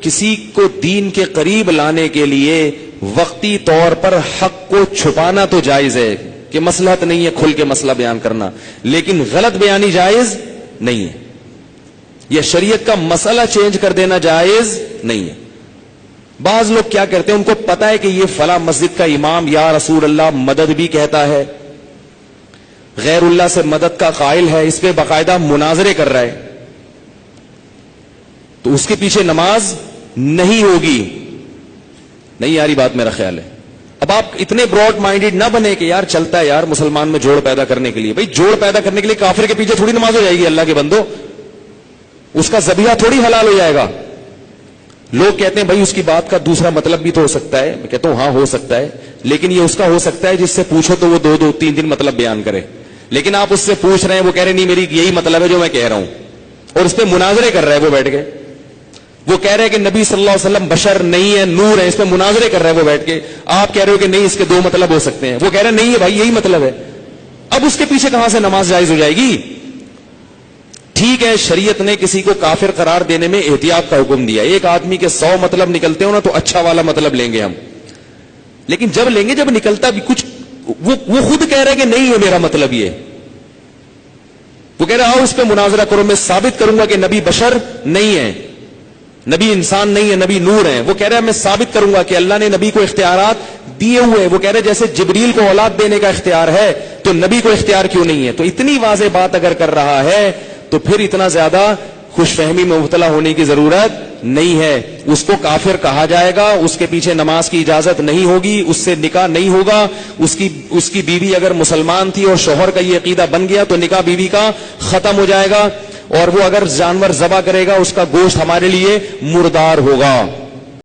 کسی کو دین کے قریب لانے کے لیے وقتی طور پر حق کو چھپانا تو جائز ہے کہ مصلحت نہیں ہے کھل کے مسئلہ بیان کرنا، لیکن غلط بیانی جائز نہیں ہے، یہ شریعت کا مسئلہ چینج کر دینا جائز نہیں ہے۔ بعض لوگ کیا کرتے ہیں، ان کو پتا ہے کہ یہ فلاں مسجد کا امام یا رسول اللہ مدد بھی کہتا ہے، غیر اللہ سے مدد کا قائل ہے، اس پہ باقاعدہ مناظرے کر رہا ہے، تو اس کے پیچھے نماز نہیں ہوگی۔ نہیں یاری بات میرا خیال ہے۔ اب آپ اتنے براڈ مائنڈیڈ نہ بنے کہ یار چلتا ہے یار مسلمان میں جوڑ پیدا کرنے کے لیے، بھئی جوڑ پیدا کرنے کے لیے کافر کے پیچھے تھوڑی نماز ہو جائے گی، اللہ کے بندو اس کا ذبیحہ تھوڑی حلال ہو جائے گا۔ لوگ کہتے ہیں بھائی اس کی بات کا دوسرا مطلب بھی تو ہو سکتا ہے، میں کہتا ہوں ہاں ہو سکتا ہے، لیکن یہ اس کا ہو سکتا ہے جس سے پوچھو تو وہ دو تین مطلب بیان کرے، لیکن آپ اس سے پوچھ رہے ہیں وہ کہہ رہے نہیں میری یہی مطلب ہے جو میں کہہ رہا ہوں، اور اس پہ مناظرے کر رہے ہیں وہ بیٹھ کے، وہ کہہ رہے ہیں کہ نبی صلی اللہ علیہ وسلم بشر نہیں ہے نور ہے، اس پہ مناظرے کر رہے ہیں وہ بیٹھ کے، آپ کہہ رہے ہو کہ نہیں اس کے دو مطلب ہو سکتے ہیں، وہ کہہ رہے ہیں نہیں ہے بھائی یہی مطلب ہے، اب اس کے پیچھے کہاں سے نماز جائز ہو جائے گی؟ ٹھیک ہے شریعت نے کسی کو کافر قرار دینے میں احتیاط کا حکم دیا، ایک آدمی کے 100 مطلب نکلتے ہو نا تو اچھا والا مطلب لیں گے ہم، لیکن جب لیں گے جب نکلتا بھی کچھ وہ خود کہہ رہے کہ نہیں ہے میرا مطلب یہ، وہ کہہ رہے آؤ اس پہ مناظرہ کرو، میں ثابت کروں گا کہ نبی بشر نہیں ہے، نبی انسان نہیں ہے، نبی نور ہے، وہ کہہ رہا ہے میں ثابت کروں گا کہ اللہ نے نبی کو اختیارات دیے ہوئے، وہ کہہ رہے جیسے جبریل کو اولاد دینے کا اختیار ہے تو نبی کو اختیار کیوں نہیں ہے؟ تو اتنی واضح بات اگر کر رہا ہے تو پھر اتنا زیادہ خوش فہمی میں مبتلا ہونے کی ضرورت نہیں ہے، اس کو کافر کہا جائے گا، اس کے پیچھے نماز کی اجازت نہیں ہوگی، اس سے نکاح نہیں ہوگا، اس کی بیوی اگر مسلمان تھی اور شوہر کا یہ عقیدہ بن گیا تو نکاح بیوی کا ختم ہو جائے گا، اور وہ اگر جانور ذبح کرے گا اس کا گوشت ہمارے لیے مردار ہوگا۔